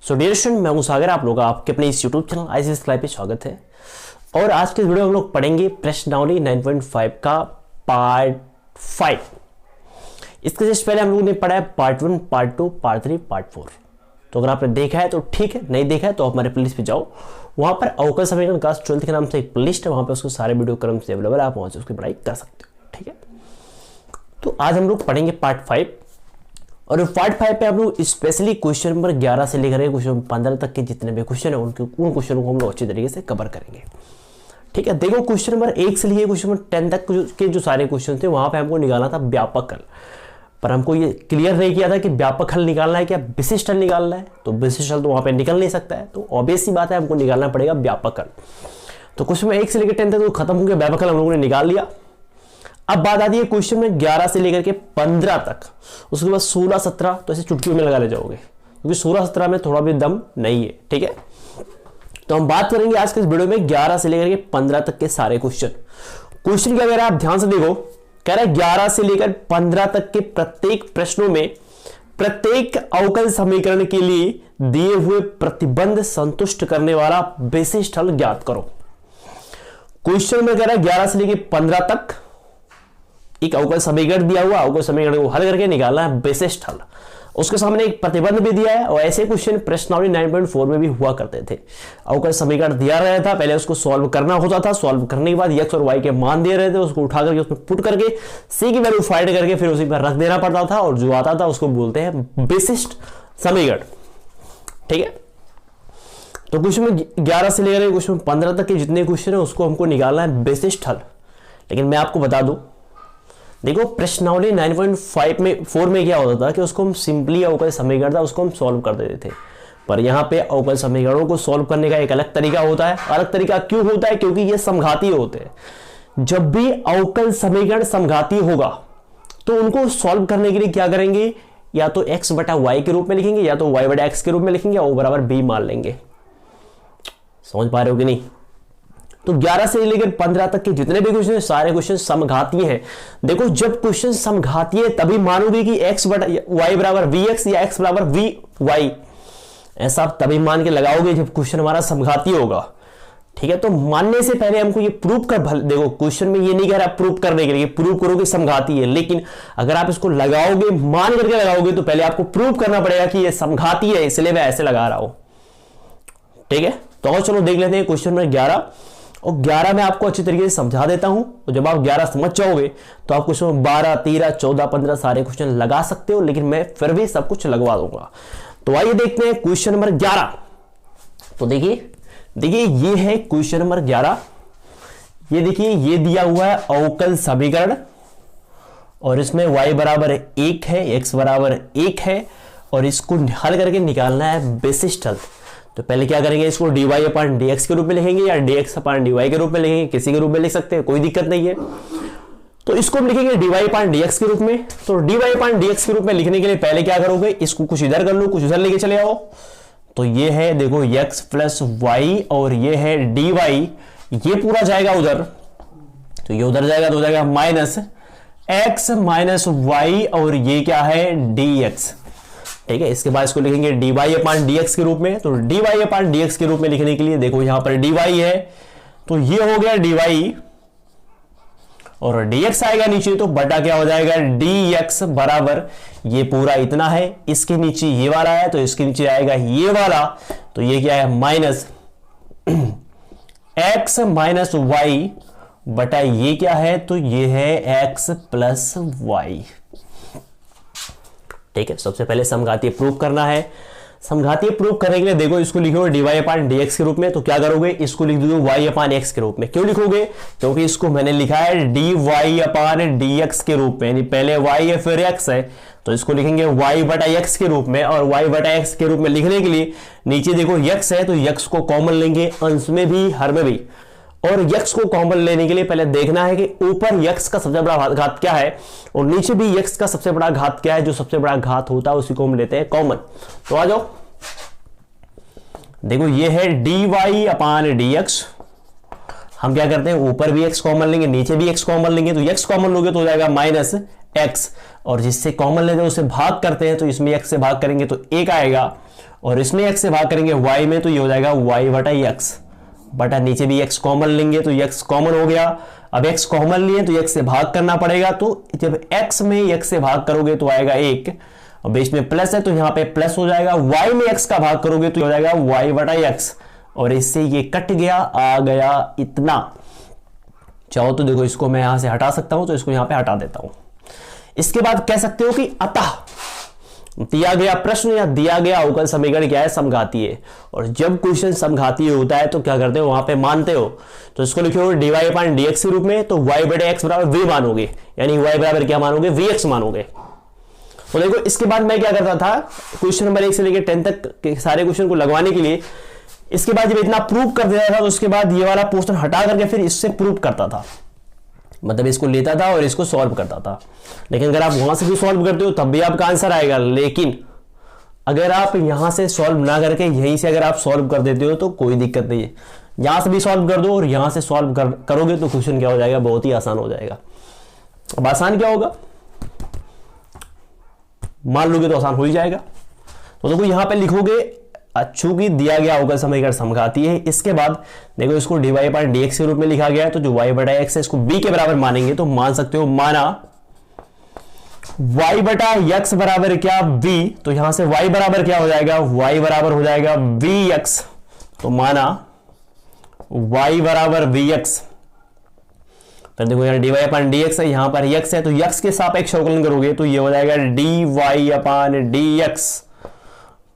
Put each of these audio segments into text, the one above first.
So dear student, मैं हूं सागर, आप लोग का आपके अपने इस यूट्यूब चैनल आईसीएस लाइव पे स्वागत है। और आज के वीडियो में हम लोग पढ़ेंगे प्रश्नावली 9.5 का पार्ट 5। इसके जस्ट पहले हम लोगों ने पढ़ा है पार्ट 1, पार्ट 2, पार्ट 3, पार्ट 4। तो अगर आपने देखा है तो ठीक है, नहीं देखा है तो आप हमारे प्लेलिस्ट पे जाओ, वहां पर अवकल समीकरण क्लास 12 के नाम से एक प्लेलिस्ट है, वहां पर उसके सारे वीडियो क्रम से अवेलेबल है, आप वहां से उसकी पढ़ाई कर सकते हो। ठीक है, तो आज हम लोग पढ़ेंगे पार्ट 5। और पार्ट 5 पे हम लोग स्पेशली क्वेश्चन नंबर 11 से लेकर क्वेश्चन 15 तक के जितने भी क्वेश्चन है उन क्वेश्चनों को हम लोग अच्छी तरीके से कवर करेंगे। ठीक है, देखो क्वेश्चन नंबर 1 से लिए क्वेश्चन नंबर 10 तक के जो सारे क्वेश्चन थे वहां पे हमको निकालना था व्यापक हल, पर हमको ये क्लियर नहीं किया था कि व्यापक हल निकालना है क्या विशिष्ट हल निकालना है। तो विशिष्ट हल तो वहां पे निकल नहीं सकता है, तो ऑब्वियस सी बात है हमको निकालना पड़ेगा व्यापक हल। तो क्वेश्चन नंबर 1 से लेकर 10 तक तो खत्म हो गया, व्यापक हल हम लोगों ने निकाल लिया। अब बात आती है क्वेश्चन में 11 से लेकर के 15 तक, उसके बाद 16, 17 तो ऐसे चुटकियों में लगा ले जाओगे, क्योंकि 16, 17 में थोड़ा भी दम नहीं है। ठीक है, तो हम बात करेंगे आज के इस वीडियो में 11 से लेकर के 15 तक के सारे क्वेश्चन क्या कह रहा है, आप ध्यान से देखो। कह रहा है 11 से लेकर 15 तक के प्रत्येक प्रश्नों में प्रत्येक अवकल समीकरण के लिए दिए हुए प्रतिबंध संतुष्ट करने वाला विशिष्ट हल ज्ञात करो। क्वेश्चन में कह रहा है 11 से लेकर 15 तक एक अवकल समीकरण दिया हुआ, अवकल समीकरण को हल करके निकालना है विशिष्ट हल। उसके सामने एक प्रतिबंध भी दिया है, और ऐसे क्वेश्चन प्रश्नावली 9.4 में भी हुआ करते थे। अवकल समीकरण दिया रहता था, पहले उसको सॉल्व करना होता था, सॉल्व करने के बाद x और y के मान दिए रहते थे, उसको उठा करके उसमें पुट करके c की वैल्यू फाइंड करके फिर उसी पर रख देना पड़ता था, और जो आता था उसको बोलते हैं विशिष्ट समीकरण। ठीक है, तो क्वेश्चन में 11 से लेकर क्वेश्चन 15 तक के जितने क्वेश्चन है उसको हमको निकालना है विशिष्ट हल। लेकिन मैं आपको बता दूं, देखो प्रश्नावली 9.4 में क्या होता था कि उसको हम सिंपली अवकल समीकरण था उसको हम सॉल्व कर देते थे, पर यहाँ पे अवकल समीकरणों को सॉल्व करने का एक अलग तरीका होता है। अलग तरीका क्यों होता है? क्योंकि ये समघाती होते हैं। जब भी अवकल समीकरण समघाती होगा तो उनको सॉल्व करने के लिए क्या करेंगे, या तो x बटा y के रूप में लिखेंगे, या तो y बटा x के रूप में लिखेंगे, और बराबर b मान लेंगे। समझ पा रहे हो कि नहीं? तो 11 से लेकर 15 तक के जितने भी क्वेश्चन सारे क्वेश्चन समघातीय हैं। देखो जब क्वेश्चन समघातीय है तभी मानोगे कि x बटा y बराबर vx या x बराबर vy, ऐसा आप तभी मान के लगाओगे जब क्वेश्चन हमारा समघातीय होगा। ठीक है, तो मानने से पहले हमको ये प्रूव कर, देखो क्वेश्चन में ये नहीं कह रहा प्रूव करने के लिए, प्रूव करोगे समघातीय है, लेकिन अगर आप इसको लगाओगे मान करके लगाओगे तो पहले आपको प्रूव करना पड़ेगा कि ये समघातीय है, इसलिए मैं ऐसे लगा रहा हूं। ठीक है, तो चलो देख लेते हैं क्वेश्चन नंबर 11। और 11 में आपको अच्छी तरीके से समझा देता हूं, तो जब आप 11 समझ जाओगे तो आप क्वेश्चन 12, 13, 14, 15 सारे क्वेश्चन लगा सकते हो, लेकिन मैं फिर भी सब कुछ लगवा दूंगा। तो आइए देखते हैं क्वेश्चन नंबर 11। तो देखिए ये है क्वेश्चन नंबर 11। ये देखिए ये दिया हुआ है अवकल समीकरण, और इसमें y बराबर 1 है, x बराबर 1 है, और इसको हल करके निकालना है विशिष्ट हल। तो पहले क्या करेंगे, इसको dy अपॉन dx के रूप में लिखेंगे, या dx अपॉन dy के रूप में लिखेंगे, किसी के रूप में लिख सकते हैं, कोई दिक्कत नहीं है। तो इसको हम लिखेंगे dy अपॉन dx के रूप में। तो dy अपॉन dx के रूप में लिखने के लिए पहले क्या करोगे, इसको कुछ इधर कर लो, कुछ उधर लेके चले आओ। तो ये है देखो x प्लस y, और ये है dy, ये पूरा जाएगा उधर, तो ये उधर जाएगा तो हो जाएगा माइनस x माइनस y, और ये क्या है dx। ठीक है, इसके बाद इसको लिखेंगे dy अपॉन dx के रूप में। तो dy अपॉन dx के रूप में लिखने के लिए देखो यहां पर dy है, तो ये हो गया dy, और dx आएगा नीचे, तो बटा क्या हो जाएगा dx बराबर ये पूरा इतना है, इसके नीचे ये वाला है तो इसके नीचे आएगा ये वाला, तो ये क्या है माइनस x माइनस y बटा ये क्या है, तो ये है x प्लस y। ठीक है, सबसे पहले समघातीय प्रूव करना है। समघातीय प्रूव करने के लिए देखो इसको लिखोगे dy अपॉन dx के रूप में, तो क्या करोगे, इसको लिख दोगे y अपॉन x के रूप में। क्यों लिखोगे, क्योंकि इसको मैंने लिखा है dy अपॉन dx के रूप में, यानी पहले y है फिर x है, तो इसको लिखेंगे y बटा x के रूप में। और y बटा x के रूप में लिखने के लिए नीचे देखो x है, तो x को कॉमन लेंगे, अंश में भी हर में भी। और x को कॉमन लेने के लिए पहले देखना है कि ऊपर x का सबसे बड़ा घात क्या है, और नीचे भी x का सबसे बड़ा घात क्या है। जो सबसे बड़ा घात होता है उसी को हम लेते हैं कॉमन। तो आ जाओ, देखो ये है dy अपॉन dx। हम क्या करते हैं, ऊपर भी x कॉमन लेंगे, नीचे भी x कॉमन लेंगे, तो x कॉमन लोगे तो हो जाएगा माइनस x, और जिससे कॉमन लेते हैं उसे भाग करते हैं, तो इसमें x से भाग करेंगे तो 1 आएगा, और इसमें x से भाग करेंगे y में, तो ये हो जाएगा y बटा x, बटा नीचे भी x कॉमन लेंगे तो x कॉमन हो गया। अब x कॉमन लिए तो x से भाग करना पड़ेगा, तो जब x में x से भाग करोगे तो आएगा 1, और बीच में प्लस है तो यहां पे प्लस हो जाएगा। y में x का भाग करोगे तो हो जाएगा y बटा x, और इससे ये कट गया, आ गया इतना। चाहो तो देखो इसको मैं यहां से हटा सकता हूं, तो इसको यहां पे हटा देता हूं। इसके बाद कह सकते हो कि अतः दिया गया प्रश्न या दिया गया अवकल समीकरण क्या है, समघातीय है। और जब क्वेश्चन समघातीय होता है तो क्या करते हो, वहां पे मानते हो, तो इसको लिखोगे dy अपॉन dx के रूप में, तो y बटे x बराबर v मानोगे, यानी y बराबर क्या मानोगे, vx मानोगे। तो देखो इसके बाद मैं क्या करता था, क्वेश्चन नंबर 1 से लेकर 10 तक के सारे क्वेश्चन को लगवाने के लिए, इसके बाद जब इतना प्रूव कर देता था तो उसके बाद ये वाला पोर्शन हटा करके फिर इससे प्रूव करता था, मतलब इसको लेता था और इसको सॉल्व करता था। लेकिन अगर आप वहां से भी सॉल्व करते हो तब भी आपका आंसर आएगा, लेकिन अगर आप यहां से सॉल्व ना करके यहीं से अगर आप सॉल्व कर देते हो तो कोई दिक्कत नहीं है। यहां से भी सॉल्व कर दो और यहां से सॉल्व करोगे तो क्वेश्चन क्या हो जाएगा, बहुत ही आसान हो जाएगा। अब आसान क्या होगा, मान लोगे तो आसान हो ही जाएगा। तो देखो यहां पे लिखोगे चूंकि दिया गया अवकल समीकरण समघातीय है, इसके बाद देखो इसको dy अपॉन dx के रूप में लिखा गया है, तो जो y बटा x है इसको b के बराबर मानेंगे, तो मान सकते हो माना y बटा x बराबर क्या, v, तो यहां से y बराबर क्या हो जाएगा, y बराबर हो जाएगा vx, तो माना y बराबर vx। फिर देखो यहाँ dy अपॉन dx है, यहां पर x है, तो x के सापेक्ष अवकलन करोगे तो ये हो जाएगा dy अपॉन dx।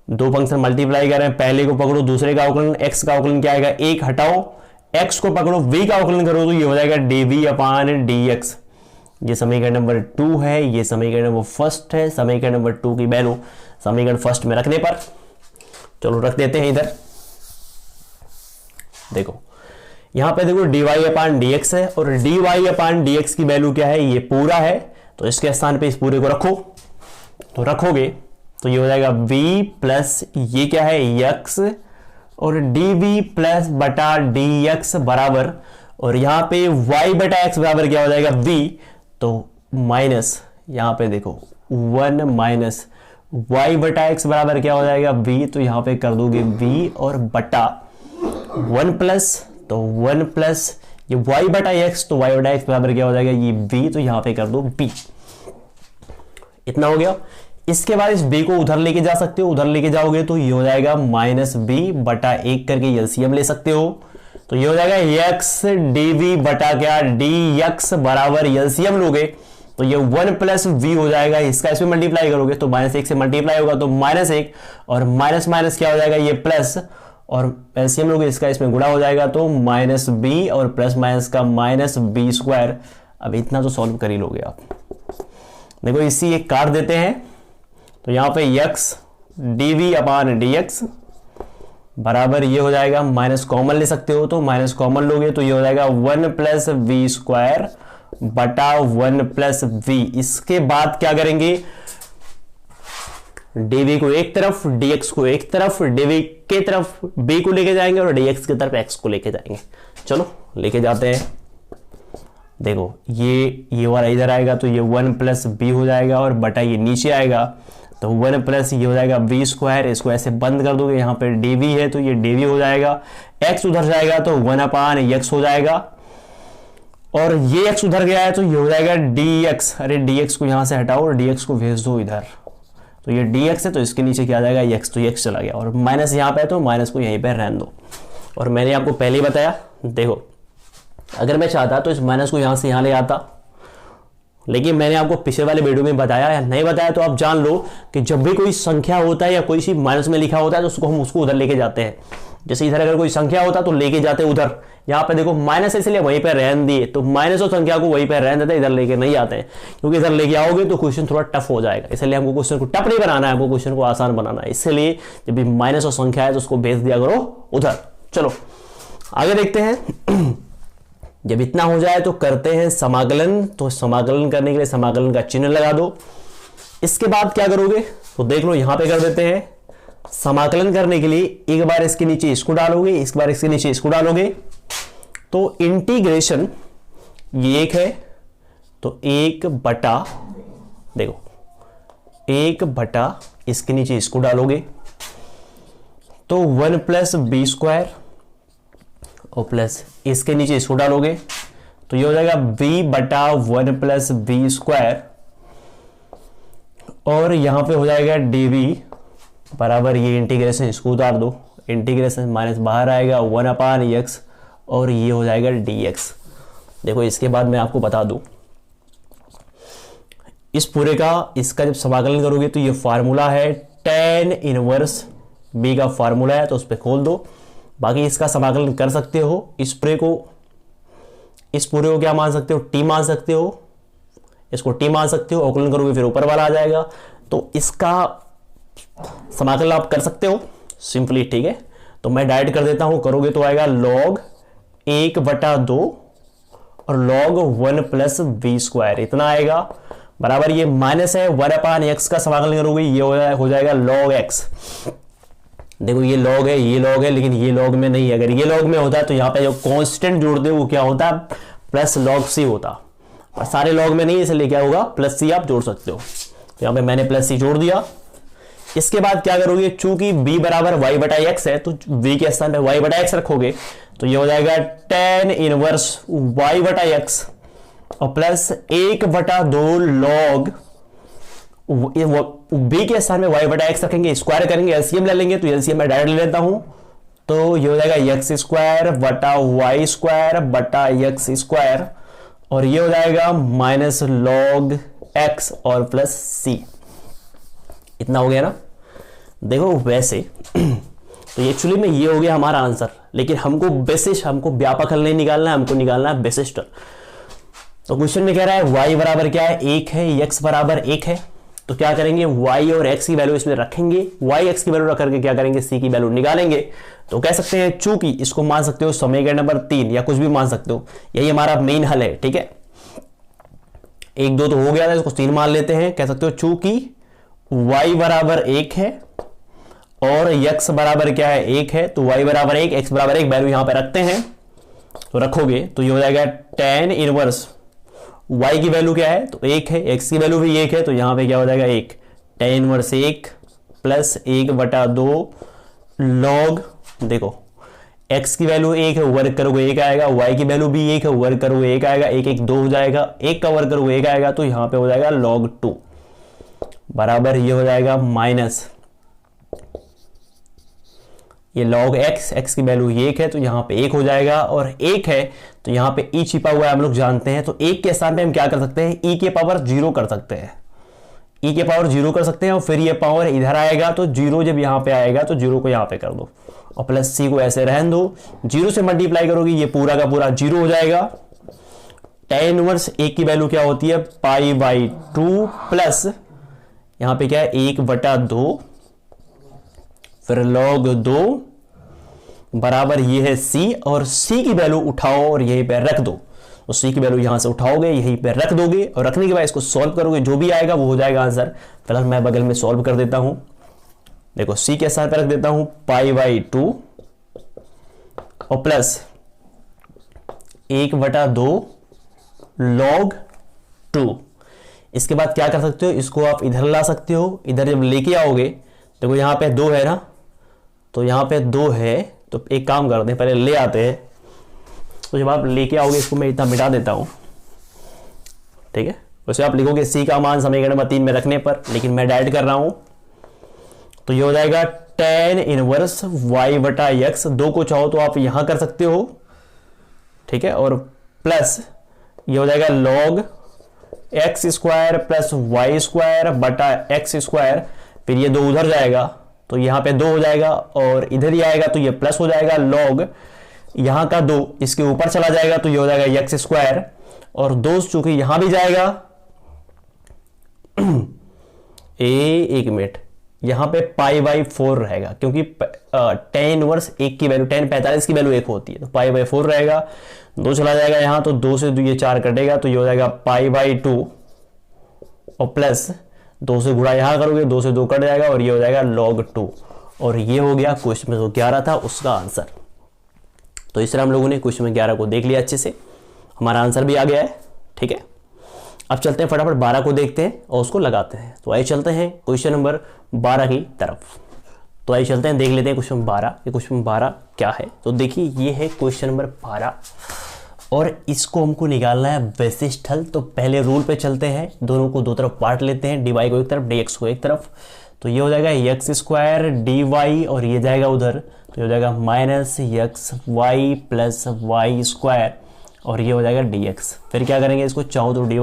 दो फंक्शन मल्टीप्लाई कर रहे हैं, पहले को पकड़ो दूसरे का अवकलन, x का अवकलन क्या आएगा, 1 हटाओ, x को पकड़ो v का अवकलन करो तो ये हो जाएगा dv अपॉन dx। ये समीकरण नंबर 2 है, ये समीकरण नंबर फर्स्ट है। समीकरण नंबर 2 की वैल्यू समीकरण फर्स्ट में रखने पर, चलो रख देते हैं इधर। देखो यहां पे देखो dy अपॉन dx है, और dy अपॉन dx की वैल्यू क्या है, ये पूरा है, तो इसके स्थान पे इस पूरे को रखो, तो रखोगे तो ये हो जाएगा v प्लस ये क्या है x, और dv प्लस बटा dx बराबर, और यहां पे y बटा x बराबर क्या हो जाएगा v, तो माइनस यहां पे देखो 1 माइनस y बटा x बराबर क्या हो जाएगा v, तो यहां पे कर दोगे v और बटा 1 प्लस, तो 1 प्लस ये y बटा x, तो y बटा x बराबर क्या हो जाएगा ये v, तो यहां पे कर दो b। इतना हो गया। इसके बाद इस b को उधर लेके जा सकते हो, उधर लेके जाओगे तो ये हो जाएगा माइनस b बटा 1 करके एलसीएम ले सकते हो, तो ये हो जाएगा x dv बटा क्या dx बराबर एलसीएम लोगे तो ये 1 प्लस v हो जाएगा, इसका इसमें मल्टीप्लाई करोगे तो माइनस 1 से मल्टीप्लाई होगा तो माइनस 1, और माइनस माइनस क्या हो जाएगा ये प्लस, और एलसीएम लोगे इसका इसमें गुणा हो जाएगा तो माइनस b, और प्लस माइनस का माइनस b स्क्वायर। अब इतना तो सॉल्व कर ही लोगे आप। देखो इसी एक काट देते हैं, तो यहां पे x dv अपॉन dx बराबर ये हो जाएगा, माइनस कॉमन ले सकते हो तो माइनस कॉमन लोगे तो ये हो जाएगा 1 प्लस वी स्क्वायर बटा 1 प्लस वी। इसके बाद क्या करेंगे, dv को एक तरफ dx को एक तरफ, dv के तरफ b को लेके जाएंगे और dx की तरफ x को लेके जाएंगे। चलो लेके जाते हैं। देखो ये वाला इधर आएगा तो ये 1 प्लस बी हो जाएगा, और बटा ये नीचे आएगा तो 1 प्लस ये हो जाएगा वी स्क्वायर। इसको ऐसे बंद कर दोगे, यहाँ पे dv है तो ये dv हो जाएगा, x उधर जाएगा तो 1 अपान x हो जाएगा, और ये x उधर गया है तो ये हो जाएगा dx। अरे dx को यहाँ से हटाओ और dx को भेज दो इधर, तो ये dx है तो इसके नीचे क्या आ जाएगा x, तो x चला गया, और माइनस यहाँ पे है तो माइनस को यहीं पर रहने दो। और मैंने आपको पहले ही बताया, देखो अगर मैं चाहता तो इस माइनस को यहाँ से यहाँ ले आता, लेकिन मैंने आपको पिछले वाले वीडियो में बताया या नहीं बताया तो आप जान लो कि जब भी कोई संख्या होता है या कोई सी माइनस में लिखा होता है तो उसको हम उसको उधर लेके जाते हैं। जैसे इधर अगर कोई संख्या होता तो लेके जाते उधर, यहाँ पे देखो माइनस इसलिए वहीं पर रहने दिए, तो माइनस और संख्या को वहीं पर रहने देते, इधर लेके नहीं आते हैं, क्योंकि इधर लेके आओगे तो क्वेश्चन थोड़ा टफ हो जाएगा। इसलिए हमको क्वेश्चन को टफ नहीं बनाना है, हमको क्वेश्चन को आसान बनाना है। इसलिए जब भी माइनस और संख्या है तो उसको भेज दिया करो उधर। चलो आगे देखते हैं। जब इतना हो जाए तो करते हैं समाकलन। तो समाकलन करने के लिए समाकलन का चिन्ह लगा दो। इसके बाद क्या करोगे तो देख लो, यहां पे कर देते हैं। समाकलन करने के लिए एक बार इसके नीचे इसको डालोगे, एक बार इसके नीचे इसको डालोगे, तो इंटीग्रेशन ये एक है तो 1 बटा, देखो 1 बटा इसके नीचे इसको डालोगे, तो 1 प्लस बी स्क्वायर और प्लस इसके नीचे इसको डालोगे तो ये हो जाएगा b बटा 1 प्लस बी स्क्वायर और यहां पे हो जाएगा dv बराबर ये इंटीग्रेशन इसको उतार दो, इंटीग्रेशन माइनस बाहर आएगा 1/x और ये हो जाएगा dx। देखो इसके बाद मैं आपको बता दूं इस पूरे का इसका जब समाकलन करोगे तो ये फार्मूला है tan इनवर्स b का फार्मूला है तो उस पर खोल दो। बाकी इसका समाकलन कर सकते हो, इस पूरे को क्या मान सकते हो, t मान सकते हो, इसको t मान सकते हो, अवकलन करोगे फिर ऊपर वाला आ जाएगा तो इसका समाकलन आप कर सकते हो सिंपली। ठीक है, तो मैं डायरेक्ट कर देता हूं, करोगे तो आएगा log 1/2 और log 1 प्लस बी स्क्वायर इतना आएगा बराबर ये माइनस है 1/x का समाकलन करोगे ये हो जाएगा log x। देखो ये log है, ये log है, लेकिन ये log में नहीं है। अगर ये log में होता है तो यहाँ पे जो कांस्टेंट जोड़ते हो वो क्या होता है प्लस log c होता, और सारे log में नहीं इसलिए क्या होगा प्लस c आप जोड़ सकते हो। तो यहाँ पे मैंने प्लस c जोड़ दिया। इसके बाद क्या करोगे, चूंकि b बराबर y बटा x है तो v के स्थान पे y बटा x रखोगे तो ये हो जाएगा tan इनवर्स y बटा x और प्लस 1/2 log b के स्थान में y बटा x रखेंगे, स्क्वायर करेंगे, एलसीएम ले लेंगे तो एलसीएम मैं डायरेक्ट ले लेता हूं तो ये हो जाएगा x स्क्वायर बटा y स्क्वायर बटा x स्क्वायर और ये हो जाएगा माइनस log x और प्लस c। इतना हो गया ना। देखो वैसे तो एक्चुअली में ये हो गया हमारा आंसर, लेकिन हमको बेसिस, हमको व्यापक हल नहीं निकालना है, हमको निकालना है बेसिस टर्म। तो क्वेश्चन में कह रहा है y बराबर क्या है 1 है, x बराबर 1 है, तो क्या करेंगे y और x की वैल्यू इसमें रखेंगे, y x की वैल्यू रख करके क्या करेंगे c की वैल्यू निकालेंगे। तो कह सकते हैं चूंकि इसको मान सकते हो समीकरण नंबर 3 या कुछ भी मान सकते हो, यही हमारा मेन हल है। ठीक है, 1 2 तो हो गया था, इसको 3 मान लेते हैं। कह सकते हो चूंकि y बराबर 1 है और x बराबर क्या है 1 है तो y बराबर 1 x बराबर 1 वैल्यू यहां पे रखते हैं तो रखोगे तो ये हो जाएगा tan इनवर्स y की वैल्यू क्या है तो 1 है, x की वैल्यू भी 1 है तो यहां पे क्या हो जाएगा 1 tan इनवर्स 1 प्लस 1/2 log, देखो x की वैल्यू 1 है, वर्ग करोगे 1 आएगा, y की वैल्यू भी 1 है, वर्ग करोगे 1 आएगा, 1 1 2 हो जाएगा, 1 का वर्ग करोगे 1 आएगा तो यहां पे हो जाएगा log 2 बराबर ये हो जाएगा माइनस ये log x की वैल्यू 1 है तो यहाँ पे 1 हो जाएगा और 1 है तो यहाँ पे e छिपा हुआ है हम लोग जानते हैं, तो 1 के स्थान पे हम क्या कर सकते हैं e के पावर 0 कर सकते हैं, e के पावर 0 कर सकते हैं और फिर ये पावर इधर आएगा तो 0 जब यहाँ पे आएगा तो 0 को यहाँ पे कर दो और प्लस c को ऐसे रहने दो, 0 से मल्टीप्लाई करोगे ये पूरा का पूरा 0 हो जाएगा। tan इनवर्स 1 की वैल्यू क्या होती है π/2 प्लस यहाँ पे क्या है 1/2 फिर log 2 बराबर ये है c और c की वैल्यू उठाओ और यहीं पे रख दो, तो c की वैल्यू यहां से उठाओगे यहीं पे रख दोगे और रखने के बाद इसको सॉल्व करोगे, जो भी आएगा वो हो जाएगा आंसर। फिलहाल मैं बगल में सॉल्व कर देता हूं, देखो c के साथ रख देता हूं π/2 और प्लस 1/2 log 2। इसके बाद क्या कर सकते हो, इसको आप इधर ला सकते हो, इधर जब लेके आओगे देखो यहाँ पे 2 है ना, तो यहाँ पे 2 है तो एक काम करते हैं पहले ले आते हैं, तो जब आप लेके आओगे इसको मैं इतना मिटा देता हूँ। ठीक है, वैसे आप लिखोगे c का मान समीकरण नंबर 3 में रखने पर, लेकिन मैं डायरेक्ट कर रहा हूँ तो ये हो जाएगा tan इनवर्स y बटा x, 2 को चाहो तो आप यहाँ कर सकते हो। ठीक है, और प्लस ये हो जाएगा log x square plus Y square बटा एक्स स्क्वायर, फिर ये 2 उधर जाएगा तो यहाँ पे 2 हो जाएगा और इधर ही आएगा तो ये प्लस हो जाएगा log यहाँ का 2 इसके ऊपर चला जाएगा तो ये हो जाएगा x स्क्वायर और 2 चूंकि यहां भी जाएगा एक मिनट यहाँ पे π/4 रहेगा क्योंकि tan इनवर्स 1 की वैल्यू tan 45 की वैल्यू 1 होती है तो π/4 रहेगा, 2 चला जाएगा यहाँ तो 2 से ये 4 कटेगा तो ये हो जाएगा π/2 और प्लस 2 से गुणा यहाँ करोगे 2 से 2 कट जाएगा और ये हो जाएगा log 2 और ये हो गया क्वेश्चन में जो 11 था उसका आंसर। तो इस तरह हम लोगों ने क्वेश्चन में 11 को देख लिया अच्छे से, हमारा आंसर भी आ गया है। ठीक है, अब चलते हैं फटाफट 12 को देखते हैं और उसको लगाते हैं। तो आइए चलते हैं क्वेश्चन नंबर 12 की तरफ। तो आइए चलते हैं, देख लेते हैं क्वेश्चन 12। ये क्वेश्चन 12 क्या है, तो देखिए ये है क्वेश्चन नंबर 12 और इसको हमको निकालना है वैशिष्टल। तो पहले रूल पे चलते हैं, दोनों को दो तरफ बांट लेते हैं, dy को एक तरफ dx को एक तरफ। तो ये हो जाएगा एक्स स्क्वायर dy और ये जाएगा उधर, तो ये हो जाएगा minus X Y plus Y square और ये हो जाएगा dx। फिर क्या करेंगे, इसको चाहो तो dy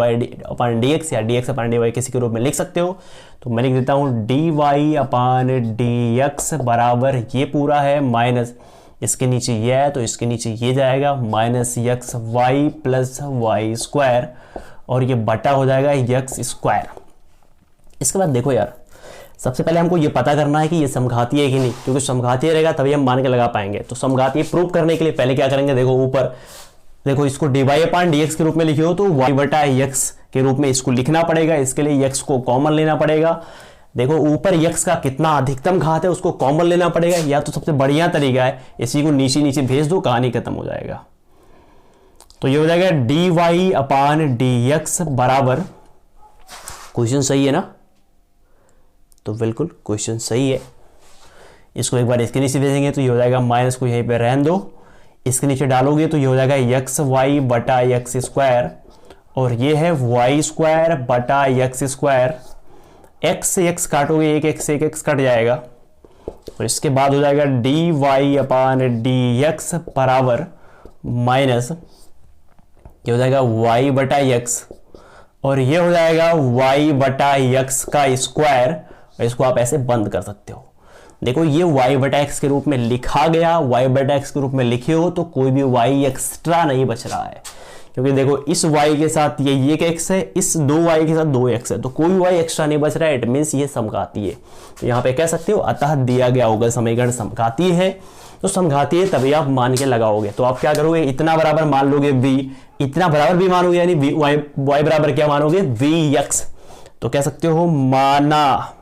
अपान dx या dx अपान dy किसी के रूप में लिख सकते हो। तो मैं लिख देता हूँ dy अपान dx बराबर ये पूरा है माइनस इसके नीचे ये है तो इसके नीचे ये जाएगा minus X Y plus Y square और ये बटा हो जाएगा एक्स स्क्वायर। इसके बाद देखो यार, सबसे पहले हमको ये पता करना है कि ये समघातीय है कि नहीं, क्योंकि समघातीय रहेगा तभी हम मान के लगा पाएंगे। तो समघातीय प्रूव करने के लिए पहले क्या करेंगे, देखो ऊपर देखो इसको dy अपान dx के रूप में लिखे हो तो y बटा x के रूप में इसको लिखना पड़ेगा। इसके लिए x को कॉमन लेना पड़ेगा। देखो ऊपर x का कितना अधिकतम घात है उसको कॉमन लेना पड़ेगा, या तो सबसे बढ़िया तरीका है इसी को नीचे नीचे भेज दो, कहानी खत्म हो जाएगा। तो ये हो जाएगा dy अपान dx बराबर, क्वेश्चन सही है ना, तो बिल्कुल क्वेश्चन सही है। इसको एक बार इसके नीचे भेजेंगे तो ये हो जाएगा माइनस को यहीं पे रहने दो, इसके नीचे डालोगे तो ये हो जाएगा एक्स वाई बटा एक्स स्क्वायर और ये है वाई स्क्वायर बटा एक्स स्क्वायर। एक्स से एक्स काटोगे एक एक्स से एक एक्स कट जाएगा और इसके बाद हो जाएगा डी वाई अपान डी एक्स बराबर माइनस ये हो जाएगा वाई बटा एक्स और ये हो जाएगा वाई बटा एक्स का स्क्वायर। और इसको आप ऐसे बंद कर सकते हो। देखो ये y बटा एक्स के रूप में लिखा गया, y बटा एक्स के रूप में लिखे हो तो कोई भी y एक्स्ट्रा नहीं बच रहा है, क्योंकि देखो इस y के साथ ये एक x है, इस दो y के साथ 2x है, तो कोई y एक्स्ट्रा नहीं बच रहा है। इट मीन्स ये समघातीय है। तो यहाँ पे कह सकते हो अतः दिया गया होगा समीकरण समघातीय है। तो समघातीय तभी आप मान के लगाओगे। तो आप क्या करोगे, इतना बराबर मान लोगे v, इतना बराबर भी मानोगे यानी y बराबर क्या मानोगे vx। तो कह सकते हो माना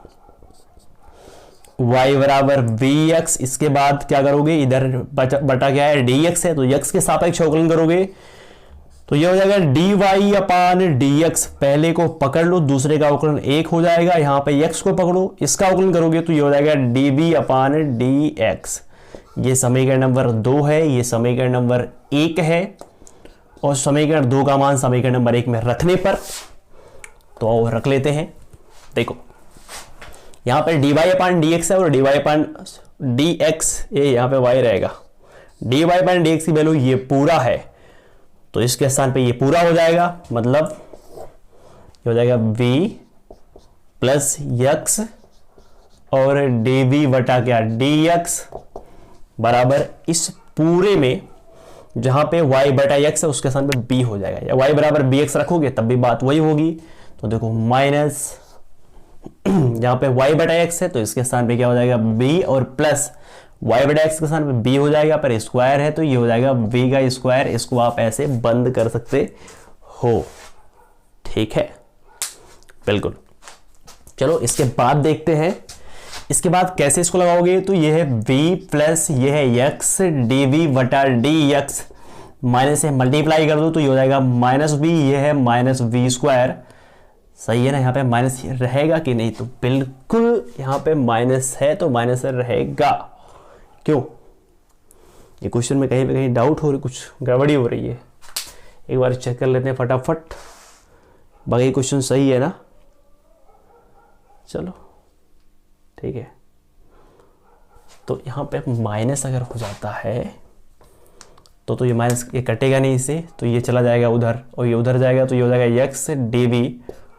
y बराबर vx। इसके बाद क्या करोगे, इधर बटा क्या है dx है तो x के सापेक्ष अवकलन करोगे तो ये हो जाएगा dy अपान dx। पहले को पकड़ लो, दूसरे का अवकलन एक हो जाएगा। यहाँ पे x को पकड़ो, इसका अवकलन करोगे तो ये हो जाएगा dv अपान dx। ये समीकरण नंबर 2 है, ये समीकरण नंबर 1 है और समीकरण 2 का मान समीकरण नंबर 1 में रखने पर तो रख लेते हैं। देखो यहाँ पर dy अपान dx है और dy अपान dx ये यहाँ पे y रहेगा। dy अपान dx की वैल्यू ये पूरा है तो इसके स्थान पे ये पूरा हो जाएगा, मतलब ये हो जाएगा v प्लस x और dv बटा क्या dx बराबर इस पूरे में जहां पे y बटा x है उसके स्थान पे b हो जाएगा, या y बराबर bx रखोगे तब भी बात वही होगी। तो देखो माइनस यहाँ पे y बटा x है तो इसके स्थान पे क्या हो जाएगा b और प्लस y बटा x के स्थान पे b हो जाएगा, पर स्क्वायर है तो ये हो जाएगा b का स्क्वायर। इसको आप ऐसे बंद कर सकते हो, ठीक है, बिल्कुल। चलो इसके बाद देखते हैं, इसके बाद कैसे इसको लगाओगे। तो ये है v प्लस ये है x dv बटा dx, माइनस से मल्टीप्लाई कर दो तो ये हो जाएगा माइनस v, ये है माइनस v स्क्वायर। सही है ना, यहाँ पे माइनस रहेगा कि नहीं, तो बिल्कुल यहाँ पे माइनस है तो माइनस रहेगा। क्यों, ये क्वेश्चन में कहीं पे कहीं डाउट हो रही, कुछ गड़बड़ी हो रही है, एक बार चेक कर लेते हैं फटाफट। बाकी क्वेश्चन सही है ना, चलो ठीक है। तो यहाँ पे माइनस अगर हो जाता है तो ये माइनस ये कटेगा नहीं इससे, तो ये चला जाएगा उधर और ये उधर जाएगा तो ये हो जाएगा x dv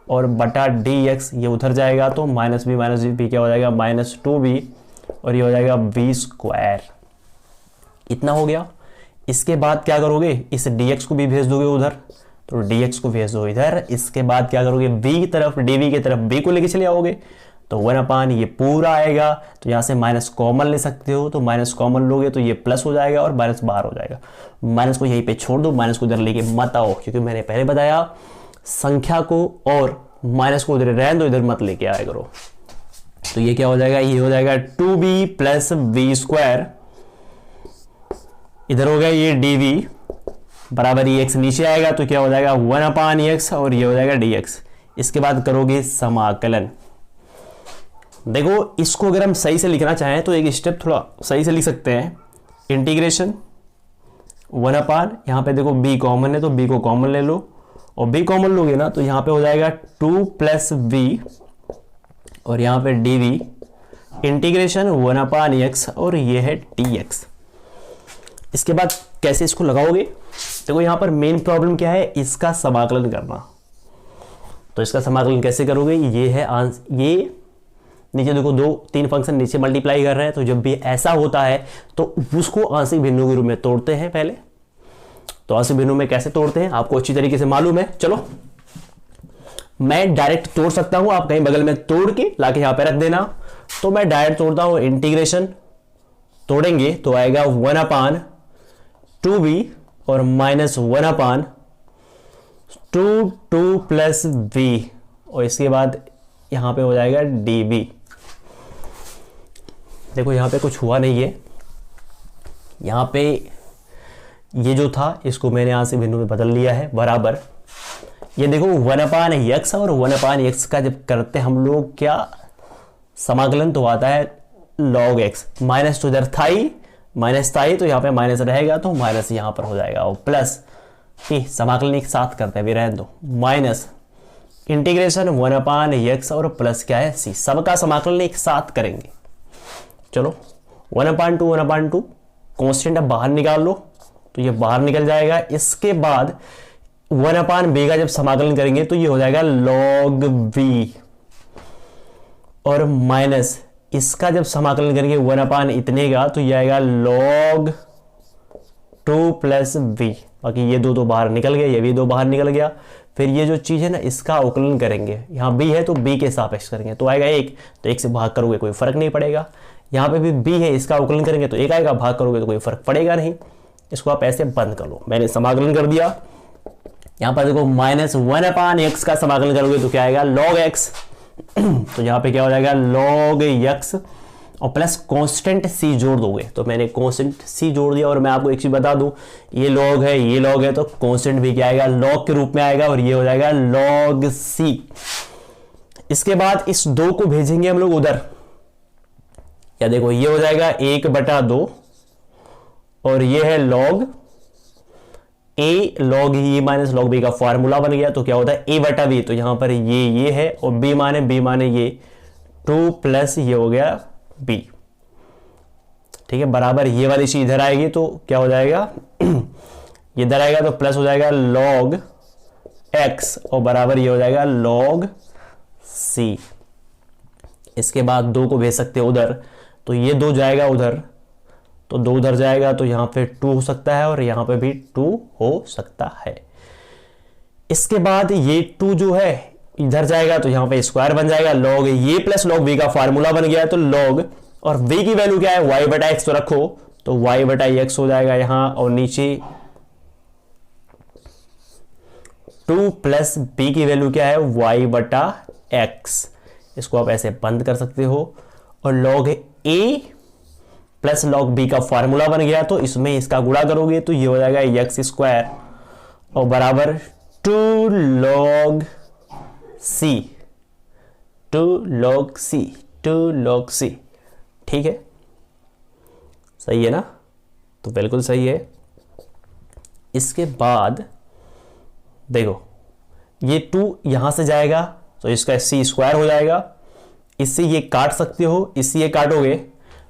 और बटा dx, ये उधर जाएगा तो माइनस बी क्या हो जाएगा माइनस 2b और ये हो जाएगा v स्क्वायर। इतना हो गया। इसके बाद क्या करोगे, इस dx को भी भेज दोगे उधर, तो dx को भेज दो इधर। इसके बाद क्या करोगे, v की तरफ dv की तरफ b को लेके चले आओगे तो 1 अपान ये पूरा आएगा। तो यहाँ से माइनस कॉमन ले सकते हो, तो माइनस कॉमन लोगे तो ये प्लस हो जाएगा और माइनस बाहर हो जाएगा। माइनस को यहीं पे छोड़ दो, माइनस को इधर लेके मत आओ, क्योंकि मैंने पहले बताया संख्या को और माइनस को उधर रहने दो, इधर मत लेके आया करो। तो ये क्या हो जाएगा, ये हो जाएगा 2b प्लस v स्क्वायर। इधर हो गया ये dv बराबर ये x नीचे आएगा तो क्या हो जाएगा 1 अपान x और ये हो जाएगा dx। इसके बाद करोगे समाकलन, देखो इसको अगर हम सही से लिखना चाहें तो एक स्टेप थोड़ा सही से लिख सकते हैं। इंटीग्रेशन 1/, यहाँ पे देखो b कॉमन है तो b को कॉमन ले लो, और b कॉमन लोगे ना तो यहाँ पे हो जाएगा 2 + v और यहाँ पे dv इंटीग्रेशन 1/x और ये है dx। इसके बाद कैसे इसको लगाओगे? देखो यहाँ पर मेन प्रॉब्लम क्या है, इसका समाकलन करना। तो इसका समाकलन कैसे करोगे? ये है ये नीचे देखो 2-3 फंक्शन नीचे मल्टीप्लाई कर रहे हैं, तो जब भी ऐसा होता है तो उसको आंशिक भिन्नों के रूप में तोड़ते हैं पहले। तो आंशिक भिन्नों में कैसे तोड़ते हैं आपको अच्छी तरीके से मालूम है। चलो मैं डायरेक्ट तोड़ सकता हूं, आप कहीं बगल में तोड़ के लाके यहां पे रख देना। तो मैं डायरेक्ट तोड़ता हूं, इंटीग्रेशन तोड़ेंगे तो आएगा 1/2v और -1/2 + v और इसके बाद यहां पे हो जाएगा dv। देखो यहां पे कुछ हुआ नहीं है, यहां पे ये जो था इसको मैंने यहां से बिंदु में बदल लिया है बराबर। ये देखो 1/x और 1/x का जब करते हम लोग क्या समाकलन तो आता है log x। माइनस तो इधर था ही, माइनस था ही तो यहाँ पे माइनस रहेगा तो माइनस यहाँ पर हो जाएगा और प्लस समाकलन एक साथ करते हैं, भी रहने दो। माइनस इंटीग्रेशन 1/x और प्लस क्या है c, सबका समाकलन एक साथ करेंगे। चलो 1/2 कांस्टेंट अब बाहर निकाल लो तो ये बाहर निकल जाएगा। इसके बाद 1/b का जब समाकलन करेंगे तो ये हो जाएगा log v और माइनस इसका जब समाकलन करेंगे 1/ इतने का तो ये आएगा log 2 + v। बाकी ये दो बाहर निकल गया, ये भी 2 बाहर निकल गया। फिर ये जो चीज है ना इसका अवकलन करेंगे, यहाँ b है तो b के सापेक्ष करेंगे तो आएगा 1, तो 1 से भाग करोगे कोई फर्क नहीं पड़ेगा। यहाँ पे भी b है, इसका अवकलन करेंगे तो 1 आएगा, भाग करोगे तो कोई फर्क पड़ेगा नहीं। इसको आप ऐसे बंद कर लो, मैंने समाकलन कर दिया। यहाँ पर देखो -1/x का समाकलन करोगे तो क्या आएगा log x तो यहाँ पे क्या हो जाएगा log x और प्लस कांस्टेंट c जोड़ दोगे। तो मैंने कांस्टेंट c जोड़ दिया और मैं आपको एक चीज बता दूं, ये log है ये log है तो कांस्टेंट भी क्या आएगा log के रूप में आएगा और ये हो जाएगा log c। इसके बाद इस 2 को भेजेंगे हम लोग उधर, या देखो ये हो जाएगा 1/2 और ये है log a log e minus log b का फॉर्मूला बन गया। तो क्या होता है a/v, तो यहां पर ये है और b माने ये 2 + ये हो गया b, ठीक है, बराबर ये वाली चीज इधर आएगी तो क्या हो जाएगा ये इधर आएगा तो प्लस हो जाएगा log x और बराबर ये हो जाएगा log c। इसके बाद 2 को भेज सकते हो उधर, तो ये 2 जाएगा उधर तो 2 उधर जाएगा तो यहां पे 2 हो सकता है और यहां पे भी 2 हो सकता है। इसके बाद ये 2 जो है इधर जाएगा तो यहां पे स्क्वायर बन जाएगा, log ये प्लस log v का फार्मूला बन गया है तो log और v की वैल्यू क्या है y/x तो रखो तो y/x हो जाएगा यहां और नीचे 2 + b की वैल्यू क्या है y/x। इसको आप ऐसे बंद कर सकते हो और log a plus log b का फार्मूला बन गया तो इसमें इसका गुणा करोगे तो ये हो जाएगा x² और बराबर 2 log c। ठीक है, सही है ना? तो बिल्कुल सही है। इसके बाद देखो ये 2 यहां से जाएगा तो इसका c² हो जाएगा, इससे ये काट सकते हो, इससे ये काटोगे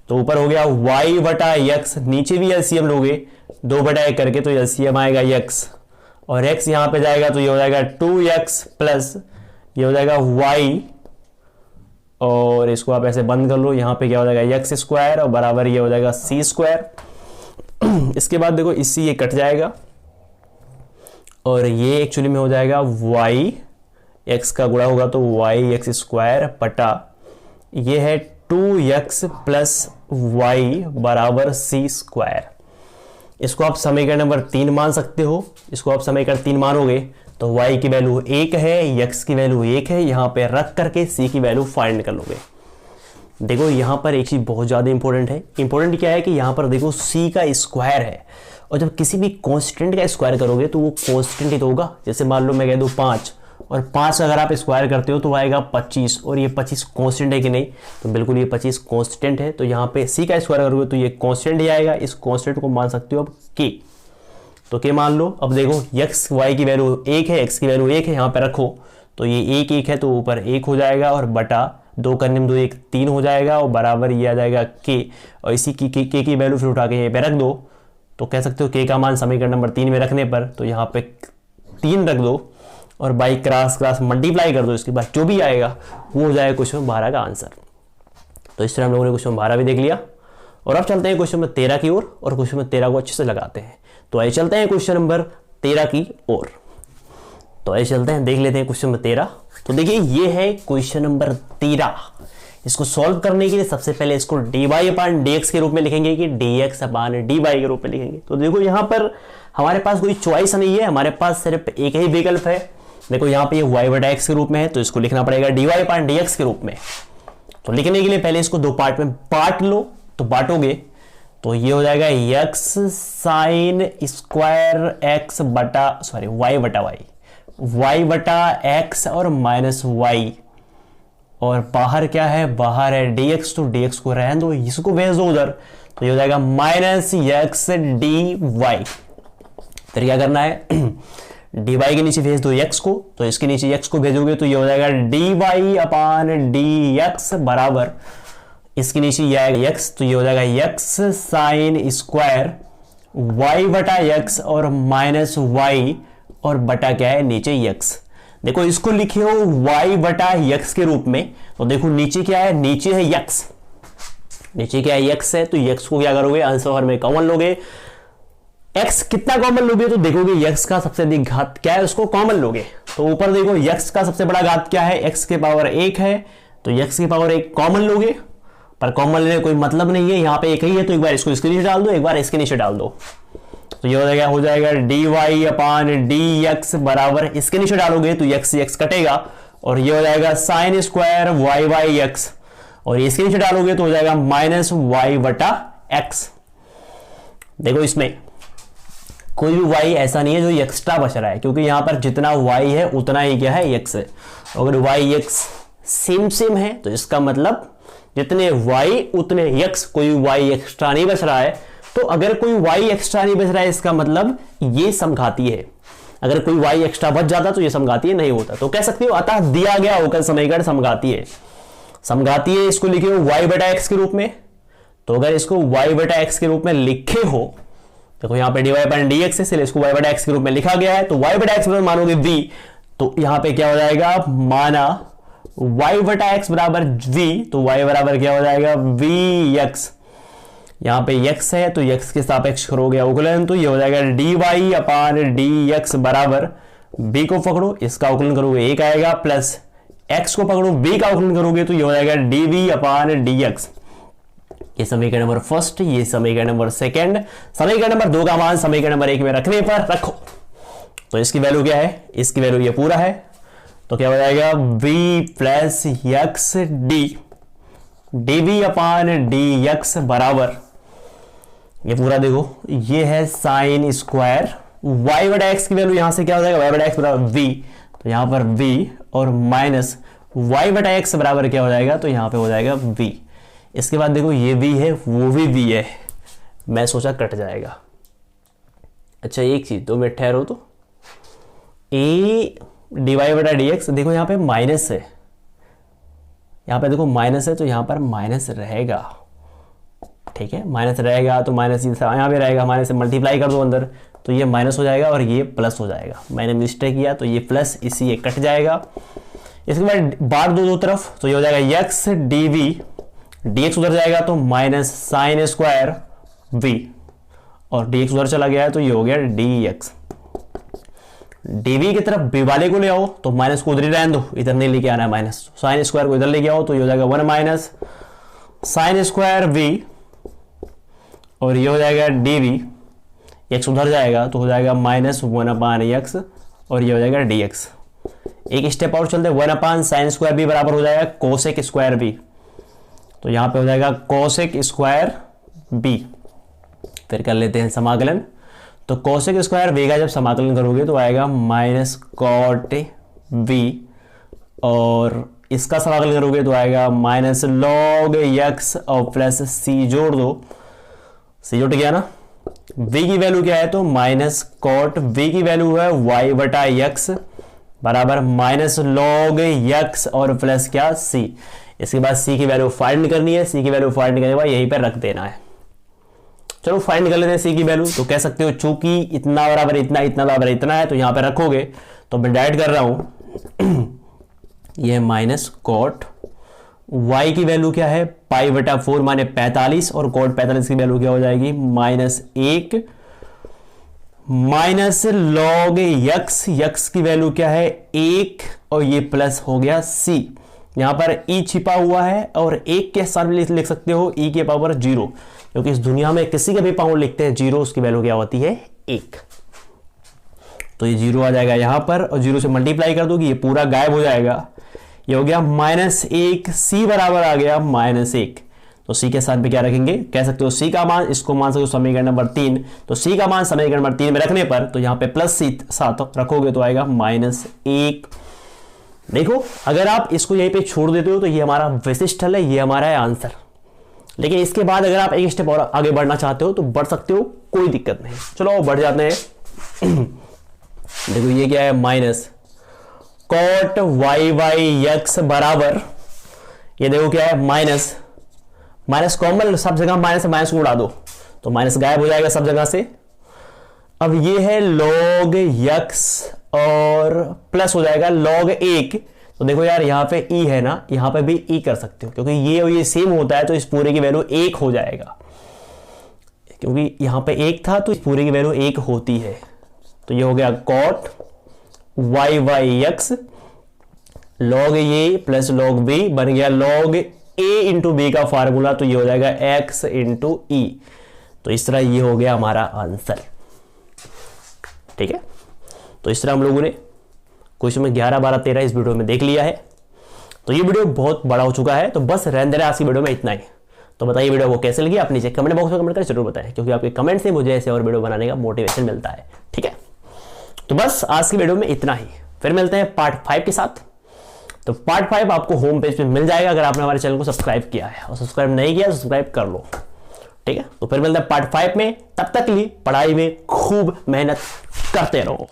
तो ऊपर हो गया y/x, नीचे भी एलसीएम लोगे 2/1 करके तो एलसीएम आएगा x और x यहां पे जाएगा तो ये हो जाएगा 2x प्लस ये हो जाएगा y और इसको आप ऐसे बंद कर लो, यहां पे क्या हो जाएगा x² और बराबर ये हो जाएगा c²। इसके बाद देखो इससे ये कट जाएगा और ये एक्चुअली में हो जाएगा y, x का गुणा होगा तो yx² बटा ये है 2x प्लस y बराबर c²। इसको आप समीकरण नंबर 3 मान सकते हो। इसको आप समीकरण 3 मानोगे तो y की वैल्यू 1 है, x की वैल्यू 1 है, यहां पे रख करके c की वैल्यू फाइंड कर लोगे। देखो यहां पर एक चीज बहुत ज्यादा इंपॉर्टेंट है। इंपॉर्टेंट क्या है कि यहां पर देखो c का स्क्वायर है और जब किसी भी कांस्टेंट का स्क्वायर करोगे तो वो कांस्टेंट ही तो होगा। जैसे मान लो मैं कह दूं 5 और 5 अगर आप स्क्वायर करते हो तो आएगा 25, और ये 25 कांस्टेंट है कि नहीं, तो बिल्कुल ये 25 कांस्टेंट है। तो यहाँ पे c का स्क्वायर करोगे तो ये कांस्टेंट ही आएगा। इस कांस्टेंट को मान सकते हो अब k, तो k मान लो। अब देखो x y की वैल्यू 1 है, x की वैल्यू 1 है, यहाँ पे रखो तो ये 1 1 है तो ऊपर 1 हो जाएगा, और बटा 2 करने में 2 1 3 हो जाएगा, और बराबर ये आ जाएगा k। और इसी की k की वैल्यू फिर उठा के यहाँ पे रख दो, तो कह सकते हो k का मान समीकरण नंबर 3 में रखने पर, तो यहाँ पे 3 रख दो और बाई क्रॉस मल्टीप्लाई कर दो, इसके बाद जो भी आएगा वो हो जाएगा क्वेश्चन 12 का आंसर। तो इस तरह हम लोगों ने क्वेश्चन 12 भी देख लिया, और अब चलते हैं क्वेश्चन नंबर 13 की ओर, और क्वेश्चन नंबर 13 को अच्छे से लगाते हैं। तो आइए चलते हैं क्वेश्चन नंबर 13 की ओर। तो आइए चलते हैं, देख लेते हैं क्वेश्चन नंबर 13। तो देखिए ये है क्वेश्चन नंबर 13। इसको सॉल्व करने के लिए सबसे पहले इसको dy/dx के रूप में लिखेंगे कि dx/dy के रूप में लिखेंगे। तो देखो यहाँ पर हमारे पास कोई चॉइस नहीं है, हमारे पास सिर्फ एक ही विकल्प है। देखो यहाँ पे ये y/x के रूप में है, तो इसको लिखना पड़ेगा dy/dx के रूप में। तो लिखने के लिए पहले इसको दो पार्ट में बांट लो, तो बांटोगे तो ये हो जाएगा x sin स्क्वायर x बटा y बटा y बटा x और माइनस y, और बाहर क्या है, बाहर है dx, तो dx को रहने दो, इसको भेज दो उधर, तो ये हो जाएगा माइनस x dy। फिर क्या करना है dy के नीचे भेज दो x को, तो इसके नीचे x को भेजोगे तो ये हो जाएगा dy/dx बराबर, इसके नीचे ये आएगा x, तो ये हो जाएगा x sin स्क्वायर y बटा x और माइनस y, और बटा क्या है नीचे x। देखो इसको लिखे हो y बटा x के रूप में, तो देखो नीचे क्या है, नीचे है x, नीचे क्या है x है, तो x को क्या करोगे आंसर में कॉमन लोगे। x कितना कॉमन लोगे, तो देखोगे x का सबसे अधिक घात क्या है, उसको कॉमन लोगे। तो ऊपर देखो x का सबसे बड़ा घात क्या है, x के पावर 1 है, तो x की पावर 1 कॉमन लोगे, पर कॉमन लेने कोई मतलब नहीं है, यहाँ पे एक ही है, तो एक बार इसको इसके नीचे डाल दो, एक बार इसके नीचे डाल दो, तो ये हो जाएगा dy/dx बराबर, इसके नीचे डालोगे तो x कटेगा, और ये हो जाएगा साइन स्क्वायर y/x, और इसके नीचे डालोगे तो हो जाएगा माइनस y बटा x। देखो इसमें कोई भी y ऐसा नहीं है जो एक्स्ट्रा बच रहा है, क्योंकि यहां पर जितना y है उतना ही क्या है x है। अगर y x सेम है तो इसका मतलब जितने y उतने x, कोई y एक्स्ट्रा नहीं बच रहा है। तो अगर कोई y एक्स्ट्रा नहीं बच रहा है इसका मतलब ये समघाती है, अगर कोई y एक्स्ट्रा बच जाता तो ये समघातीय नहीं होता। तो कह सकते हो अतः दिया गया होकर समीकरण समघातीय है। समघातीय इसको लिखे हो y बटा x के रूप में, तो अगर इसको y बटा x के रूप में लिखे हो, देखो यहाँ पे dy/dx है, इसलिए इसको y बटा x के रूप में लिखा गया है, तो y बटा x बराबर मानोगे v, तो यहाँ पे क्या हो जाएगा, माना y बटा x बराबर v, तो y बराबर क्या हो जाएगा vx। यहाँ पे x है तो x के सापेक्ष करोगे अवकलन, तो ये हो जाएगा dy/dx बराबर b को पकड़ो, इसका अवकलन करोगे 1 आएगा, प्लस x को पकड़ो b का अवकलन करोगे तो ये हो जाएगा dv/dx। ये समीकरण नंबर फर्स्ट, ये समीकरण नंबर सेकंड। समीकरण नंबर 2 का मान समीकरण नंबर 1 में रखने पर रखो, तो इसकी वैल्यू क्या है, इसकी वैल्यू ये पूरा है, तो क्या हो जाएगा v plus x D dv/dx बराबर, ये पूरा देखो ये है साइन स्क्वायर y बटा x की वैल्यू यहां से क्या हो जाएगा, y बटा x बराबर v, तो यहां पर v, और माइनस y बटा x बराबर क्या हो जाएगा, तो यहां पे हो जाएगा v। इसके बाद देखो ये v है, वो भी v है, मैं सोचा कट जाएगा। अच्छा एक चीज 2 मिनट ठहरो, तो a dy/dx देखो यहाँ पे माइनस है, यहाँ पे देखो माइनस है, तो यहाँ पर माइनस रहेगा, ठीक है, माइनस रहेगा, तो माइनस यहाँ पे रहेगा, माइनस से मल्टीप्लाई कर दो अंदर, तो ये माइनस हो जाएगा और ये प्लस हो जाएगा। मैंने मिस्टेक किया, तो ये प्लस इसी ये कट जाएगा। इसके बाद बांट दो तरफ, तो ये हो जाएगा x dv, dx उधर जाएगा तो माइनस साइन स्क्वायर v, और dx उधर चला गया है तो ये हो गया dx। dv की तरफ v वाले को ले आओ, तो माइनस को उधर ही रहने दो, इधर नहीं लेके आना है माइनस, साइन स्क्वायर को इधर लेके आओ, तो ये हो जाएगा 1 माइनस साइन स्क्वायर v, और ये हो जाएगा dv, x उधर जाएगा तो हो जाएगा माइनस 1/x, और ये हो जाएगा dx। एक स्टेप और चलते, 1 साइन स्क्वायर b बराबर हो जाएगा कोसेक स्क्वायर b, तो यहां पे हो जाएगा कोसेक स्क्वायर b। फिर कर लेते हैं समाकलन, तो कोसेक स्क्वायर b का जब समाकलन करोगे तो आएगा माइनस कॉट v, और इसका समाकलन करोगे तो आएगा माइनस लॉग x और प्लस c जोड़ दो, c जुट गया ना। v की वैल्यू क्या है तो माइनस कॉट v की वैल्यू है y बटा x बराबर माइनस लॉग x और प्लस क्या c। इसके बाद c की वैल्यू फाइंड करनी है, c की वैल्यू फाइंड करने के बाद यहीं पर रख देना है। चलो फाइंड कर लेते हैं c की वैल्यू। तो कह सकते हो चूंकि इतना बराबर इतना, इतना बराबर इतना है, तो यहां पे रखोगे तो मैं डायरेक्ट कर रहा हूं ये माइनस कॉट y की वैल्यू क्या है पाई बटा 4 माने 45, और कॉट 45 की वैल्यू क्या हो जाएगी माइनस 1 माइनस लॉग x की वैल्यू क्या है 1, और ये प्लस हो गया c। यहां पर e छिपा हुआ है और 1 के स्थान में लिख सकते हो e के पावर 0, क्योंकि इस दुनिया में किसी का भी पावर लिखते हैं 0, उसकी वैल्यू क्या होती है 1। तो ये 0 आ जाएगा यहां पर, और 0 से मल्टीप्लाई कर दोगे ये पूरा गायब हो जाएगा। ये हो गया माइनस 1, c बराबर आ गया माइनस 1। तो c के स्थान पे क्या रखेंगे, कह सकते हो c का मान, इसको मान सकते हो समीकरण नंबर 3। तो c का मान समीकरण नंबर 3 में रखने पर तो यहाँ पे प्लस c साथ रखोगे तो आएगा माइनस 1। देखो अगर आप इसको यहीं पे छोड़ देते हो तो ये हमारा विशिष्ट हल है, ये हमारा है आंसर। लेकिन इसके बाद अगर आप एक स्टेप और आगे बढ़ना चाहते हो तो बढ़ सकते हो, कोई दिक्कत नहीं। चलो बढ़ जाते हैं। देखो ये क्या है माइनस कॉट y x बराबर, ये देखो क्या है माइनस, माइनस कॉमन सब जगह माइनस माइनस को उड़ा दो तो माइनस गायब हो जाएगा सब जगह से। अब ये है log x और प्लस हो जाएगा log 1। तो देखो यार यहाँ पे e है ना, यहाँ पे भी e कर सकते हो, क्योंकि ये और ये सेम होता है तो इस पूरे की वैल्यू 1 हो जाएगा, क्योंकि यहाँ पे 1 था तो इस पूरे की वैल्यू 1 होती है। तो ये हो गया cot y x log a plus log b बन गया log a इंटू बी का फार्मूला, तो ये हो जाएगा x इंटू ई। तो इस तरह ये हो गया हमारा आंसर। ठीक है, तो इस तरह हम लोगों ने क्वेश्चन में 11, 12, 13 इस वीडियो में देख लिया है। तो ये वीडियो बहुत बड़ा हो चुका है, तो बस रहने देना आज की वीडियो में इतना ही। तो बताइए वीडियो को कैसे लगी, आप नीचे कमेंट बॉक्स में कमेंट कर जरूर बताएं, क्योंकि आपके कमेंट से मुझे ऐसे और वीडियो बनाने का मोटिवेशन मिलता है। ठीक है, तो बस आज की वीडियो में इतना ही, फिर मिलते हैं पार्ट 5 के साथ। तो पार्ट 5 आपको होम पेज पे मिल जाएगा अगर आपने हमारे चैनल को सब्सक्राइब किया है, और सब्सक्राइब नहीं किया तो सब्सक्राइब कर लो। ठीक है, तो फिर मिलते हैं पार्ट 5 में। तब तक के लिए पढ़ाई में खूब मेहनत करते रहो।